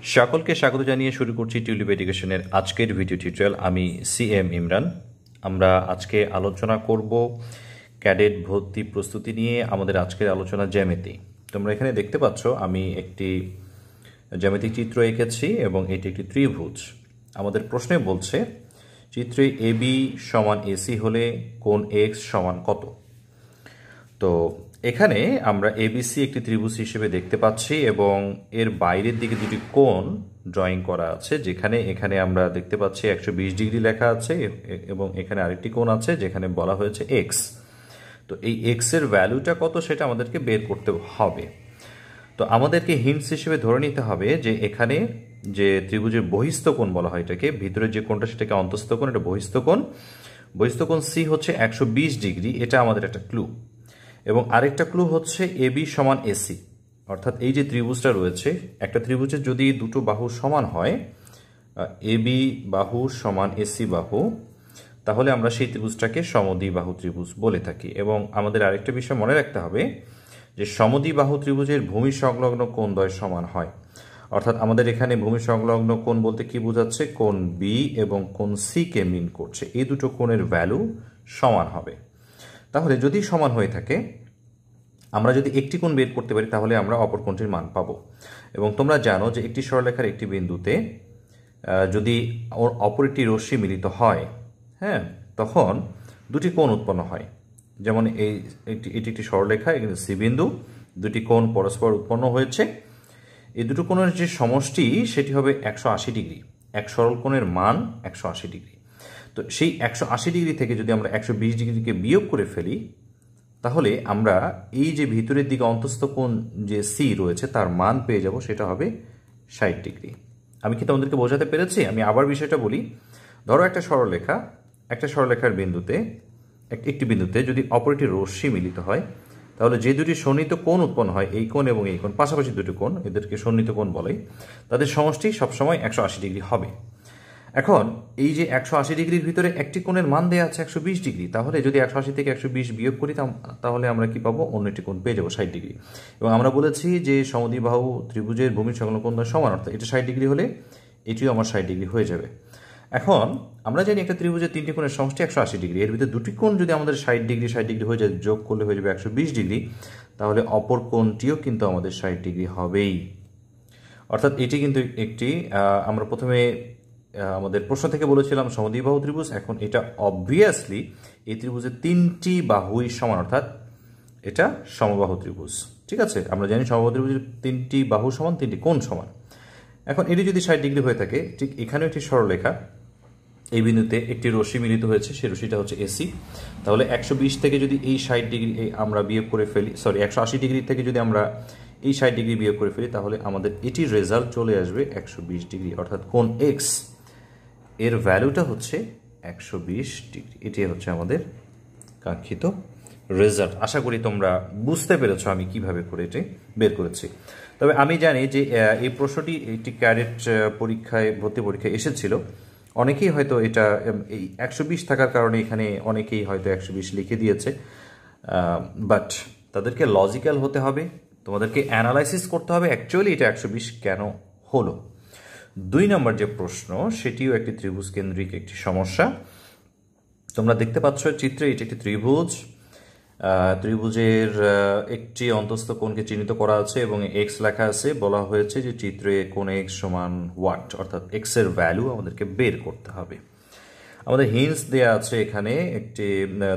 সকলকে স্বাগত জানিয়ে শুরু করছি টিউলিপ এডুকেশনের আজকের ভিডিও টিউটোরিয়াল। আমি সিএম ইমরান। আমরা আজকে আলোচনা করব ক্যাডেট ভর্তি প্রস্তুতি নিয়ে। আমাদের আজকের আলোচনা জ্যামিতি। তোমরা এখানে দেখতে পাচ্ছ আমি একটি জ্যামিতিক চিত্র এঁকেছি এবং এটি একটি ত্রিভুজ। আমাদের প্রশ্নে বলছে চিত্রে এবি সমান এসি হলে কোণ এক্স সমান কত। তো এখানে আমরা এবিসি একটি ত্রিভুজ হিসেবে দেখতে পাচ্ছি এবং এর বাইরের দিকে দুটি কোণ ড্রয়িং করা আছে, যেখানে এখানে আমরা দেখতে পাচ্ছি 120 ডিগ্রি লেখা আছে এবং এখানে আরেকটি কোণ আছে যেখানে বলা হয়েছে এক্স। তো এই এক্স এর ভ্যালুটা কত সেটা আমাদেরকে বের করতে হবে। তো আমাদেরকে হিন্টস হিসেবে ধরে নিতে হবে যে এখানে যে ত্রিভুজের বহিস্থ কোণ বলা হয় এটাকে, ভিতরে যে কোণটা সেটাকে অন্তঃস্থ কোণ, এটা বহিস্থ কোণ। বহিস্থ কোণ সি হচ্ছে 120 ডিগ্রি, এটা আমাদের একটা ক্লু। এবং আরেকটা ক্লু হচ্ছে এবি সমান এসি, অর্থাৎ এই যে ত্রিভুজটা রয়েছে, একটা ত্রিভুজের যদি দুটো বাহু সমান হয়, এবি বাহু সমান এসি বাহু, তাহলে আমরা সেই ত্রিভুজটাকে সমদ্বিবাহু ত্রিভুজ বলে থাকি। এবং আমাদের আরেকটা বিষয় মনে রাখতে হবে যে সমদ্বিবাহু ত্রিভুজের ভূমি সংলগ্ন কোণদ্বয় সমান হয়। অর্থাৎ আমাদের এখানে ভূমি সংলগ্ন কোণ বলতে কি বোঝাচ্ছে, কোণ বি এবং কোণ সি কে মিন করছে। এই দুটো কোণের ভ্যালু সমান হবে। তাহলে যদি সমান হয়ে থাকে, আমরা যদি একটি কোণ বের করতে পারি তাহলে আমরা অপর কোণটির মান পাবো। এবং তোমরা জানো যে একটি সরলরেখার একটি বিন্দুতে যদি অপর একটি রশ্মি মিলিত হয়, হ্যাঁ, তখন দুটি কোণ উৎপন্ন হয়। যেমন এটি একটি সরলরেখা, এখানে সি বিন্দু, দুটি কোণ পরস্পর উৎপন্ন হয়েছে। এই দুটো কোণের যে সমষ্টি সেটি হবে 180 ডিগ্রি। এক সরল কোণের মান 180 ডিগ্রি। তো সেই 180 ডিগ্রি থেকে যদি আমরা 120 ডিগ্রিকে বিয়োগ করে ফেলি, তাহলে আমরা এই যে ভিতরের দিকে অন্তঃস্থ কোণ যে সি রয়েছে তার মান পেয়ে যাব, সেটা হবে 60 ডিগ্রি। আমি কি তোমাদেরকে বোঝাতে পেরেছি? আমি আবার বিষয়টা বলি। ধরো একটা সরলরেখার বিন্দুতে, একটি বিন্দুতে যদি অপর একটি রশ্মি মিলিত হয়, তাহলে যে দুটি সন্নিহিত কোণ উৎপন্ন হয়, এই কোণ এবং এই কোণ, পাশাপাশি দুটি কোণ, এদেরকে সন্নিহিত কোণ বলে, তাদের সমষ্টি সবসময় 180 ডিগ্রি হবে। এখন এই যে 180 ডিগ্রির ভিতরে একটি কোণের মান দেওয়া আছে 120 ডিগ্রি, তাহলে যদি 180 থেকে 120 বিয়োগ করি তাহলে আমরা কি পাবো, অন্য একটি কোণ পেয়ে যাবো 60 ডিগ্রি। এবং আমরা বলেছি যে সমদ্বিবাহু ত্রিভুজের ভূমি সংলগ্ন কোণ সমান, অর্থাৎ এটা 60 ডিগ্রি হলে এটিও আমার 60 ডিগ্রি হয়ে যাবে। এখন আমরা জানি একটা ত্রিভুজের তিনটি কোণের সমষ্টি 180 ডিগ্রি, এর ভিতরে দুটি কোণ যদি আমাদের 60 ডিগ্রি হয়ে যায়, যোগ করলে হয়ে যাবে 120 ডিগ্রি, তাহলে অপর কোণটিও কিন্তু আমাদের 60 ডিগ্রি হবেই। অর্থাৎ এটি কিন্তু একটি আমরা প্রথমে আমাদের প্রশ্ন থেকে বলেছিলাম সমদ্বিবাহু ত্রিভুজ। এখন এটা অবভিয়াসলি এই ত্রিভুজের তিনটি বাহুই সমান, অর্থাৎ এটা সমবাহু ত্রিভুজ। ঠিক আছে, আমরা জানি সমবাহু ত্রিভুজের তিনটি বাহু সমান, তিনটি কোণ সমান। এখন এটি যদি 60 ডিগ্রি হয়ে থাকে, ঠিক এখানেও একটি সরলরেখা, এই বিন্দুতে একটি রশ্মি মিলিত হয়েছে, সেই রশ্মিটা হচ্ছে এসি। তাহলে 120 থেকে যদি এই 60 ডিগ্রি আমরা বিয়োগ করে ফেলি, 180 ডিগ্রি থেকে যদি আমরা এই 60 ডিগ্রি বিয়োগ করে ফেলি, তাহলে আমাদের এটির রেজাল্ট চলে আসবে 120 ডিগ্রি, অর্থাৎ কোণ এক্স এর ভ্যালুটা হচ্ছে 120 ডিগ্রি। এটি হচ্ছে আমাদের কাঙ্ক্ষিত রেজাল্ট। আশা করি তোমরা বুঝতে পেরেছো আমি কিভাবে করে এটি বের করেছি। তবে আমি জানি যে এই প্রশ্নটি একটি ক্যাডেট ভর্তি পরীক্ষায় এসেছিল। অনেকেই হয়তো এটা এই 120 থাকার কারণে এখানে অনেকেই হয়তো 120 লিখে দিয়েছে, বাট তাদেরকে লজিক্যাল হতে হবে, তোমাদেরকে অ্যানালাইসিস করতে হবে অ্যাকচুয়ালি এটা 120 কেন হলো। 2 নম্বর যে প্রশ্ন, সেটিও একটি ত্রিভুজ কেন্দ্রিক একটি সমস্যা। তোমরা দেখতে পাচ্ছ চিত্রে এটি একটি ত্রিভুজ। ত্রিভুজের একটি অন্তঃস্থ কোণকে চিহ্নিত করা আছে এবং এক্স লেখা আছে। বলা হয়েছে যে চিত্রে কোণ এক্স সমান ওয়াট, অর্থাৎ এক্স এর ভ্যালু আমাদেরকে বের করতে হবে। আমাদের হিন্টস দেয়া আছে এখানে। একটি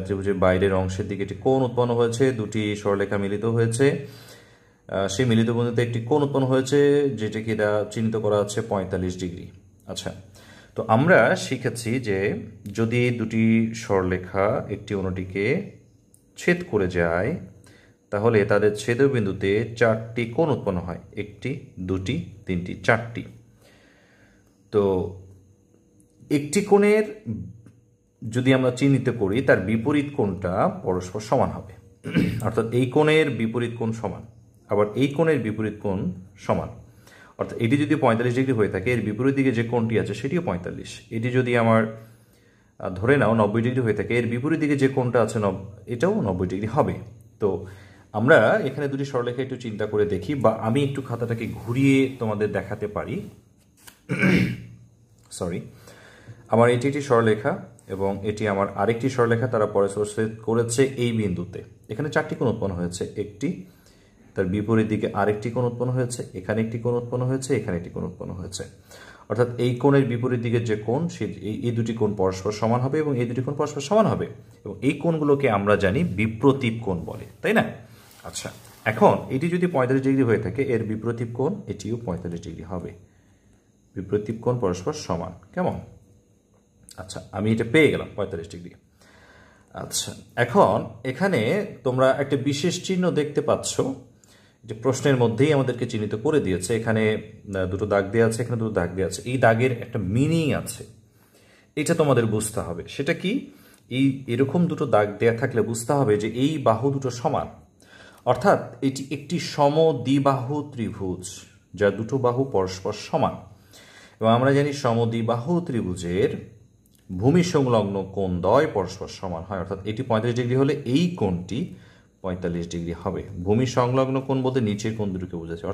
ত্রিভুজের বাইরের অংশের দিকে একটি কোণ উৎপন্ন হয়েছে, দুটি সরলরেখা মিলিত হয়েছে, সেই মিলিত বিন্দুতে একটি কোণ উৎপন্ন হয়েছে যেটাকে এটা চিহ্নিত করা আছে 45 ডিগ্রি। আচ্ছা, তো আমরা শিখেছি যে যদি দুটি সরলরেখা একটি অন্যটিকে ছেদ করে যায়, তাহলে তাদের ছেদবিন্দুতে 4টি কোণ উৎপন্ন হয়, একটি, দুটি, তিনটি, 4টি। তো একটি কোণের যদি আমরা চিহ্নিত করি, তার বিপরীত কোণটা পরস্পর সমান হবে, অর্থাৎ এই কোণের বিপরীত কোণ সমান, আবার এই কোণের বিপরীত কোণ সমান। অর্থাৎ এটি যদি 45 ডিগ্রি হয়ে থাকে, এর বিপরীত দিকে যে কোণটি আছে সেটিও 45। এটি যদি আমার ধরে নাও 90 ডিগ্রি হয়ে থাকে, এর বিপরীত দিকে যে কোণটা আছে এটাও 90 ডিগ্রি হবে। তো আমরা এখানে দুটি সরলরেখা একটু চিন্তা করে দেখি, বা আমি একটু খাতাটাকে ঘুরিয়ে তোমাদের দেখাতে পারি। সরি, আমার এটি একটি সরলরেখা এবং এটি আমার আরেকটি সরলরেখা, তারা পরস্পর ছেদ করেছে এই বিন্দুতে। এখানে চারটি কোণ উৎপন্ন হয়েছে, একটি, তার বিপরীত দিকে আরেকটি কোণ উৎপন্ন হয়েছে, এখানে একটি কোণ উৎপন্ন হয়েছে, এখানে একটি কোণ উৎপন্ন হয়েছে। অর্থাৎ এই কোণের বিপরীত দিকে যে কোণ, এই দুটি কোণ পরস্পর সমান হবে এবং এই দুটি কোণ পরস্পর সমান হবে, এবং এই কোণগুলোকে আমরা জানি বিপ্রতীপ কোণ বলে, তাই না? আচ্ছা, এখন এটি যদি 45 ডিগ্রি হয়ে থাকে, এর বিপ্রতীপ কোণ এটিও 45 ডিগ্রি হবে। বিপ্রতীপ কোণ পরস্পর সমান, কেমন? আচ্ছা, আমি এটা পেয়ে গেলাম 45 ডিগ্রি। আচ্ছা, এখন এখানে তোমরা একটা বিশেষ চিহ্ন দেখতে পাচ্ছ, যে প্রশ্নের মধ্যেই আমাদেরকে চিহ্নিত করে দিয়েছে। এখানে দুটো দাগ দেওয়া আছে, এখানে দুটো দাগ দেওয়া আছে। এই দাগের একটা মিনিং আছে, এটা তোমাদের বুঝতে হবে। সেটা কি? এরকম দুটো দাগ দেয়া থাকলে বুঝতে হবে যে এই বাহু দুটো সমান, অর্থাৎ এটি একটি সমদ্বিবাহু ত্রিভুজ, যা দুটো বাহু পরস্পর সমান। এবং আমরা জানি সমদ্বিবাহু ত্রিভুজের ভূমি সংলগ্ন কোণদ্বয় পরস্পর সমান হয়, অর্থাৎ এটি 45 ডিগ্রি হলে এই কোণটি 45 ডিগ্রি হবে। ভূমি সংলগ্ন কোণ বলতে নিচের কোণ দুটোকে বোঝাচ্ছে,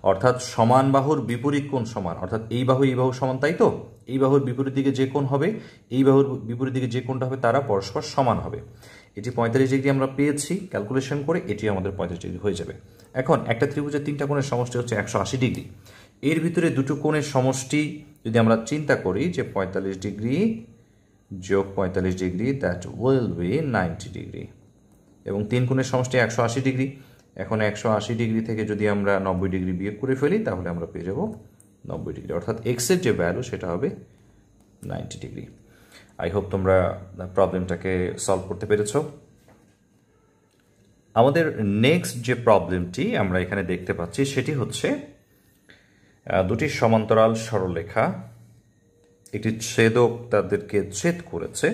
অর্থাৎ সমান বাহুর বিপরীত কোণ সমান, অর্থাৎ এই বাহু সমান, তাই তো? এই বাহুর বিপরীত দিকে যে কোণ হবে, এই বাহুর বিপরীত দিকে যে কোণটা হবে, তারা পরস্পর সমান হবে। এটি 45 ডিগ্রি আমরা পেয়েছি ক্যালকুলেশন করে, এটি আমাদের 45 ডিগ্রি হয়ে যাবে। এখন একটা ত্রিভুজের তিনটা কোণের সমষ্টি হচ্ছে 180 ডিগ্রি। এর ভিতরে দুটো কোণের সমষ্টি যদি আমরা চিন্তা করি, যে 45 ডিগ্রি যোগ 45 degree, that will be 90 degree, এবং তিন কোণের সমষ্টি 180 ডিগ্রি। এখন 180 ডিগ্রি থেকে যদি আমরা 90 ডিগ্রি বিয়োগ করে ফেলি, তাহলে আমরা পেয়ে যাব 90 ডিগ্রি, অর্থাৎ এক্সের যে ভ্যালু সেটা হবে 90 ডিগ্রি। আই হোপ তোমরা প্রবলেমটাকে সলভ করতে পেরেছ। আমাদের নেক্সট যে প্রবলেমটি আমরা এখানে দেখতে পাচ্ছি, সেটি হচ্ছে দুটি সমান্তরাল সরলরেখা, একটি ছেদক তাদেরকে ছেদ করেছে।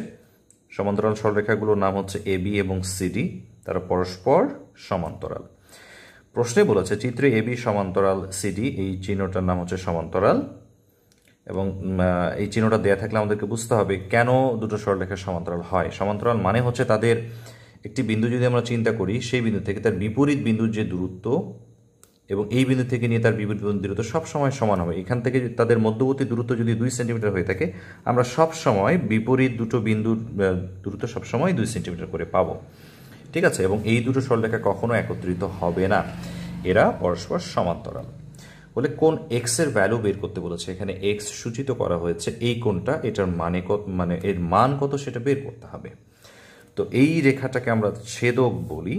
সমান্তরাল সরলরেখাগুলোর নাম হচ্ছে এবি এবং সিডি, তারা পরস্পর সমান্তরাল। প্রশ্নে বলেছে চিত্রে এবি সমান্তরাল সিডি, এই চিহ্নটার নাম হচ্ছে সমান্তরাল, এবং এই চিহ্নটা দেয়া থাকলে আমাদেরকে বুঝতে হবে কেন দুটো সরলরেখা সমান্তরাল হয়। সমান্তরাল মানে হচ্ছে তাদের একটি বিন্দু যদি আমরা চিন্তা করি, সেই বিন্দু থেকে তার বিপরীত বিন্দুর যে দূরত্ব এবং এই বিন্দু থেকে নিয়ে তার বিপরীত বিন্দুর দূরত্ব সবসময় সমান হবে। এখান থেকে তাদের মধ্যবর্তী দূরত্ব যদি 2 সেন্টিমিটার হয়ে থাকে, আমরা সবসময় বিপরীত দুটো বিন্দুর দূরত্ব সবসময় 2 সেন্টিমিটার করে পাবো, ঠিক আছে? এবং এই দুটো সরলরেখা কখনো একত্রিত হবে না, এরা পরস্পর সমান্তরাল। বলে কোন এক্স এর ভ্যালু বের করতে বলেছে। এখানে এক্স সূচিত করা হয়েছে, এই কোণটা, এটার মানে কত, মানে এর মান কত সেটা বের করতে হবে। তো এই রেখাটাকে আমরা ছেদক বলি,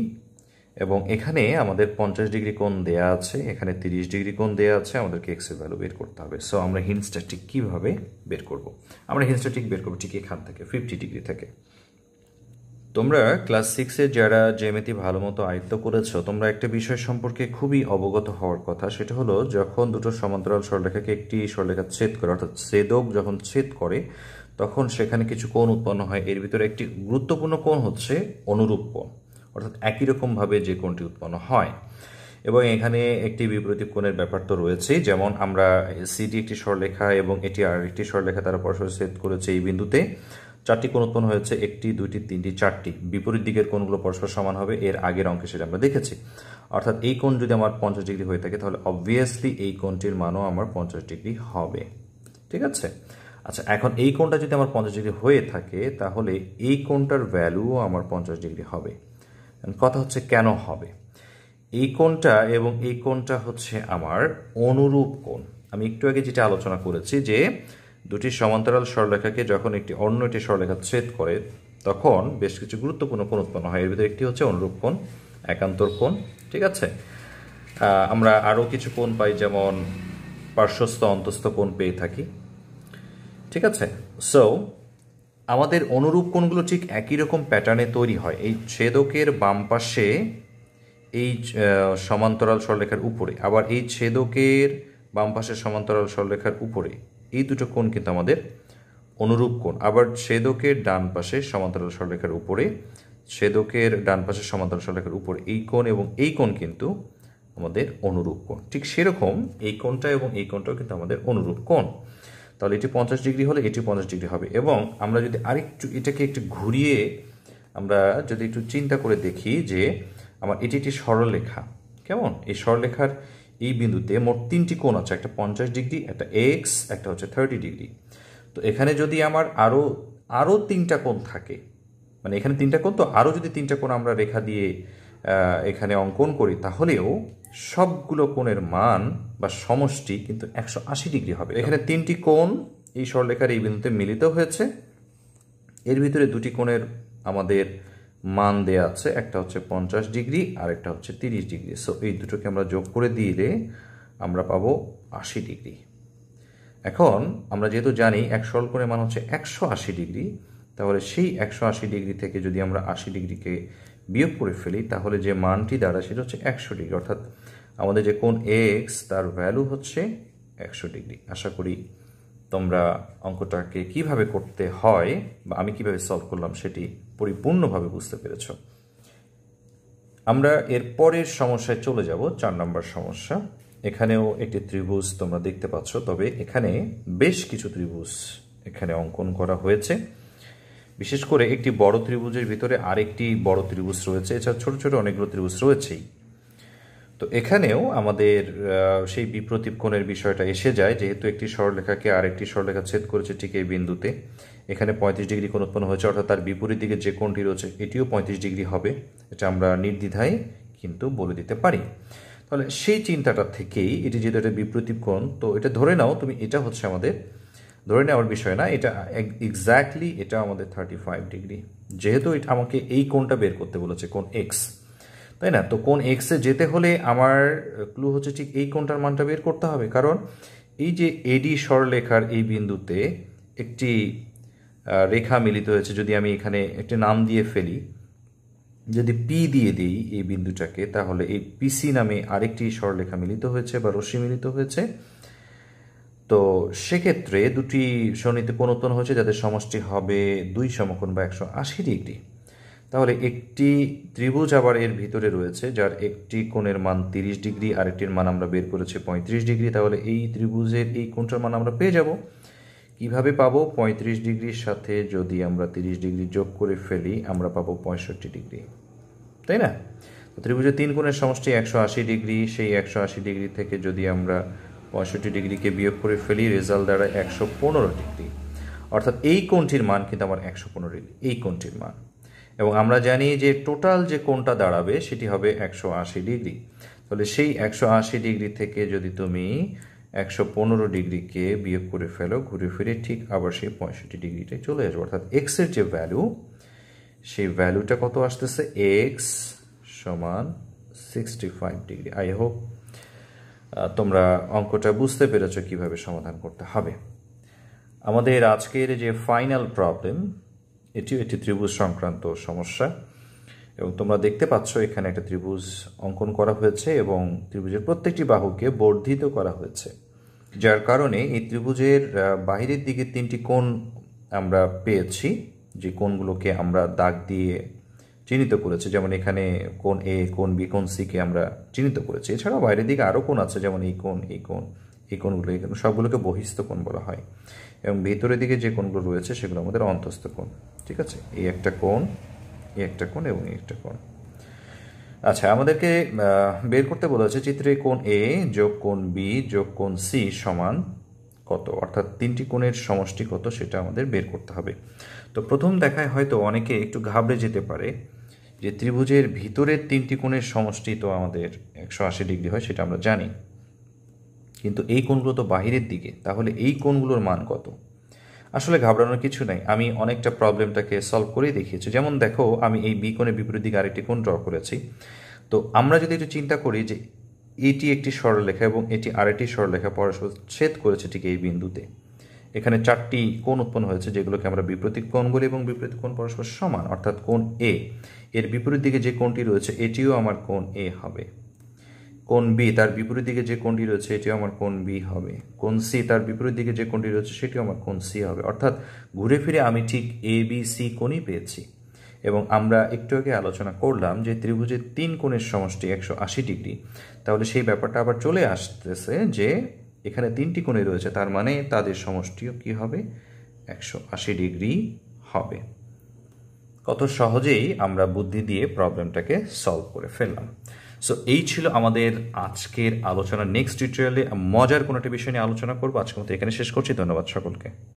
এবং এখানে আমাদের 50 ডিগ্রি কোণ দেয়া আছে, এখানে 30 ডিগ্রি কোণ দেয়া আছে, আমাদেরকে এক্স এর ভ্যালু বের করতে হবে। সো আমরা হিন্সটা ঠিক কিভাবে বের করব? আমরা হিন্সটা ঠিক বের করবো ঠিক এখান থেকে, 50 ডিগ্রি থেকে। তোমরা ক্লাস 6-এ যারা জ্যামিতি ভালো মতো আয়ত্ত করেছো, তোমরা একটা বিষয় সম্পর্কে খুবই অবগত হওয়ার কথা, সেটা হলো যখন দুটো সমান্তরাল সরলরেখাকে একটি সরলরেখা ছেদ করে, অর্থাৎ ছেদক যখন ছেদ করে, তখন সেখানে কিছু কোণ উৎপন্ন হয়। এর ভিতরে একটি গুরুত্বপূর্ণ কোণ হচ্ছে অনুরূপ কোণ, অর্থাৎ একই রকমভাবে যে কোণটি উৎপন্ন হয়। এবং এখানে একটি বিপরীত কোণের ব্যাপার তো রয়েছেই, যেমন আমরা সিডি একটি সরলরেখা এবং এটি আর একটি সরলরেখা, তারা পরস্পর ছেদ করেছে এই বিন্দুতে। চারটি কোণ উৎপন্ন হয়েছে, একটি, দুইটি, তিনটি, চারটি। বিপরীত দিকের কোণগুলো পরস্পর সমান হবে, এর আগের অঙ্কে সেটা আমরা দেখেছি। অর্থাৎ এই কোণ যদি আমার 50 ডিগ্রি হয়ে থাকে, তাহলে অবভিয়াসলি এই কোণটির মানও আমার 50 ডিগ্রি হবে, ঠিক আছে? আচ্ছা, এখন এই কোণটা যদি আমার 50 ডিগ্রি হয়ে থাকে, তাহলে এই কোণটার ভ্যালুও আমার 50 ডিগ্রি হবে। কথা হচ্ছে কেন হবে? এই কোণটা এবং এই কোণটা হচ্ছে আমার অনুরূপ কোণ। আমি একটু আগে যেটা আলোচনা করেছি, যে দুটি সমান্তরাল সরলরেখাকে যখন একটি অন্য একটি সরলরেখা ছেদ করে, তখন বেশ কিছু গুরুত্বপূর্ণ কোণ উৎপন্ন হয়। এর ভিতরে একটি হচ্ছে অনুরূপ কোণ, একান্তর কোণ, ঠিক আছে? আমরা আরও কিছু কোণ পাই, যেমন পার্শ্বস্থ অন্তস্থ কোণ পেয়ে থাকি, ঠিক আছে? সো আমাদের অনুরূপ কোণগুলো ঠিক একই রকম প্যাটার্নে তৈরি হয়। এই ছেদকের বাম পাশে এই সমান্তরাল সরলরেখার উপরে, আবার এই ছেদকের বাম পাশের সমান্তরাল সরলরেখার উপরে, এই দুটো কোণ কিন্তু আমাদের অনুরূপ কোণ। আবার ছেদকের ডান পাশে সমান্তরাল সরলরেখার উপরে, ছেদকের ডান পাশের সমান্তরাল সরলরেখার উপরে এই কোণ এবং এই কোণ কিন্তু আমাদের অনুরূপ কোণ। ঠিক সেরকম এই কোণটা এবং এই কোণটাও কিন্তু আমাদের অনুরূপ কোণ। তাহলে এটি 50 ডিগ্রি হলে এটি 50 ডিগ্রি হবে। এবং আমরা যদি আরেকটু এটাকে একটু ঘুরিয়ে আমরা যদি একটু চিন্তা করে দেখি, যে আমার এটি একটি সরলরেখা। কেমন? এই সরলরেখার এই বিন্দুতে মোট 3টি কোণ আছে, একটা 50 ডিগ্রি, একটা এক্স, একটা হচ্ছে 30 ডিগ্রি। তো এখানে যদি আমার আরও 3টা কোণ থাকে, মানে এখানে 3টা কোণ, তো আরও যদি 3টা কোণ আমরা রেখা দিয়ে এখানে অঙ্কন করি, তাহলেও সবগুলো কোণের মান বা সমষ্টি কিন্তু 180 ডিগ্রি হবে। এখানে 3টি কোণ এই সরলরেখার এই বিন্দুতে মিলিত হয়েছে। এর ভিতরে 2টি কোণের আমাদের মান দেয়া আছে, একটা হচ্ছে 50 ডিগ্রি আর একটা হচ্ছে 30 ডিগ্রি। সো এই দুটোকে আমরা যোগ করে দিলে আমরা পাবো 80 ডিগ্রি। এখন আমরা যেহেতু জানি এক সরলকোণের মান হচ্ছে 180 ডিগ্রি, তাহলে সেই 180 ডিগ্রি থেকে যদি আমরা 80 ডিগ্রিকে বিয়োগ করে ফেলি, তাহলে যে মানটি দাঁড়ায় সেটা হচ্ছে 100 ডিগ্রি। অর্থাৎ আমাদের যে কোণ এক্স তার ভ্যালু হচ্ছে 100 ডিগ্রি। আশা করি তোমরা অঙ্কটাকে কিভাবে করতে হয় বা আমি কিভাবে সলভ করলাম সেটি পরিপূর্ণভাবে বুঝতে পেরেছ। আমরা এর পরের সমস্যায় চলে যাব, 4 নম্বর সমস্যা। এখানেও একটি ত্রিভুজ তোমরা দেখতে পাচ্ছ, তবে এখানে বেশ কিছু ত্রিভুজ এখানে অঙ্কন করা হয়েছে। বিশেষ করে একটি বড় ত্রিভুজের ভিতরে আরেকটি বড় ত্রিভুজ রয়েছে, এছাড়া ছোট ছোট অনেকগুলো ত্রিভুজ রয়েছেই। তো এখানেও আমাদের সেই বিপ্রতীপ কোণের বিষয়টা এসে যায়, যেহেতু একটি সরলরেখাকে আরেকটি সরলরেখা ছেদ করেছে ঠিক এই বিন্দুতে। এখানে 35 ডিগ্রি কোণ উৎপন্ন হয়েছে, অর্থাৎ তার বিপরীত দিকে যে কোণটি রয়েছে এটিও 35 ডিগ্রি হবে। এটা আমরা নির্দ্বিধায় কিন্তু বলে দিতে পারি। তাহলে সেই চিন্তাটা থেকেই এটি যেহেতু একটা বিপ্রতীপ কোণ, তো এটা ধরে নাও তুমি, এটা হচ্ছে আমাদের ধরে নেওয়ার বিষয় না, এটা এক্স্যাক্টলি এটা আমাদের 35 ডিগ্রি। যেহেতু এটা আমাকে এই কোণটা বের করতে বলেছে, কোণ এক্স, তাই না? তো কোণ এক্সে যেতে হলে আমার ক্লু হচ্ছে ঠিক এই কোণটার মানটা বের করতে হবে, কারণ এই যে এডি সরলরেখার এই বিন্দুতে একটি রেখা মিলিত হয়েছে। যদি আমি এখানে একটি নাম দিয়ে ফেলি, যদি পি দিয়ে দিই এই বিন্দুটাকে, তাহলে এই পিসি নামে আরেকটি সরলরেখা মিলিত হয়েছে বা রশ্মি মিলিত হয়েছে। তো সেক্ষেত্রে দুটি সন্নিহিত কোণ উৎপন্ন হয়েছে যাদের সমষ্টি হবে 2 সমকোণ বা 180 ডিগ্রি। তাহলে একটি ত্রিভুজ আবার এর ভিতরে রয়েছে, যার একটি কোণের মান 30 ডিগ্রি, আরেকটির মান আমরা বের করেছি 35 ডিগ্রি। তাহলে এই ত্রিভুজের এই কোণটার মান আমরা পেয়ে যাব। কিভাবে পাবো? 35 ডিগ্রির সাথে যদি আমরা 30 ডিগ্রি যোগ করে ফেলি, আমরা পাবো 65 ডিগ্রি, তাই না? তো ত্রিভুজের 3 কোণের সমষ্টি 180 ডিগ্রি। সেই 180 ডিগ্রি থেকে যদি আমরা 65 ডিগ্রিকে বিয়োগ করে ফেলি, রেজাল্ট দাঁড়ায় 115 ডিগ্রি। অর্থাৎ এই কোণটির মান কিন্তু আমার 115 ডিগ্রি, এই কোণটির মান। এবং আমরা জানি যে টোটাল যে কোণটা দাঁড়াবে সেটি হবে 180 ডিগ্রি। তাহলে সেই 180 ডিগ্রি থেকে যদি তুমি 115 ডিগ্রিকে বিয়োগ করে ফেলো, ঘুরে ফিরে ঠিক আবার সেই 65 ডিগ্রিটাই চলে আসবে। অর্থাৎ এক্সের যে ভ্যালু, সেই ভ্যালুটা কত আসতেছে? এক্স সমান 65 ডিগ্রি। আই হোপ তোমরা অঙ্কটা বুঝতে পেরেছো কিভাবে সমাধান করতে হবে। আমাদের আজকের যে ফাইনাল প্রবলেম, এটিও একটি ত্রিভুজ সংক্রান্ত সমস্যা। এবং তোমরা দেখতে পাচ্ছ এখানে একটা ত্রিভুজ অঙ্কন করা হয়েছে এবং ত্রিভুজের প্রত্যেকটি বাহুকে বর্ধিত করা হয়েছে, যার কারণে এই ত্রিভুজের বাহিরের দিকে 3টি কোণ আমরা পেয়েছি, যে কোণগুলোকে আমরা দাগ দিয়ে চিহ্নিত করেছি। যেমন এখানে কোণ এ, কোণ বি, কোণ সি কে আমরা চিহ্নিত করেছি। এছাড়াও বাইরের দিকে আরও কোণ আছে, যেমন এই কোণ, এই কোণ, এই কোণগুলো, এই কোণ, সবগুলোকে বহিস্থ কোণ বলা হয়। এবং ভেতরের দিকে যে কোণগুলো রয়েছে সেগুলো আমাদের অন্তঃস্থ কোণ। ঠিক আছে, এই একটা কোণ, এই একটা কোণ এবং এই একটা কোণ। আচ্ছা, আমাদেরকে বের করতে বলেছে চিত্রে কোণ এ যোগ কোণ বি যোগ কোণ সি সমান কত, অর্থাৎ 3টি কোণের সমষ্টি কত সেটা আমাদের বের করতে হবে। তো প্রথম দেখায় হয়তো অনেকে একটু ঘাবড়ে যেতে পারে যে ত্রিভুজের ভিতরের 3টি কোণের সমষ্টি তো আমাদের 180 ডিগ্রি হয়, সেটা আমরা জানি, কিন্তু এই কোণগুলো তো বাহিরের দিকে, তাহলে এই কোণগুলোর মান কত? আসলে ঘাবড়ানোর কিছু নাই, আমি অনেকটা প্রবলেমটাকে সলভ করেই দেখিয়েছি। যেমন দেখো, আমি এই বি কোণের বিপরীত দিকে আরেকটি কোণ ড্র করেছি। তো আমরা যদি একটু চিন্তা করি যে এটি একটি সরলরেখা এবং এটি আরেকটি সরলরেখা পরস্পর ছেদ করেছে ঠিক এই বিন্দুতে। এখানে 4টি কোণ উৎপন্ন হয়েছে, যেগুলোকে আমরা বিপরীত কোণ বলি, এবং বিপরীত কোণ পরস্পর সমান। অর্থাৎ কোণ এ এর বিপরীত দিকে যে কোণটি রয়েছে এটিও আমার কোণ এ হবে। কোণ বি তার বিপরীত দিকে যে কোণটি রয়েছে এটিও আমার কোণ বি হবে। কোণ সি তার বিপরীত দিকে যে কোণটি রয়েছে সেটিও আমার কোণ সি হবে। অর্থাৎ ঘুরে ফিরে আমি ঠিক এ বি সি কোণই পেয়েছি। এবং আমরা একটু আগে আলোচনা করলাম যে ত্রিভুজের 3 কোণের সমষ্টি 180 ডিগ্রি। তাহলে সেই ব্যাপারটা আবার চলে আসতেছে যে এখানে 3টি কোণই রয়েছে, তার মানে তাদের সমষ্টিও কি হবে? 180 ডিগ্রি হবে। কত সহজেই আমরা বুদ্ধি দিয়ে প্রবলেমটাকে সলভ করে ফেললাম। সো এই ছিল আমাদের আজকের আলোচনা। নেক্সট টিউটোরিয়ালে মজার কোনো একটা বিষয় নিয়ে আলোচনা করবো। আজকের মতো এখানে শেষ করছি। ধন্যবাদ সকলকে।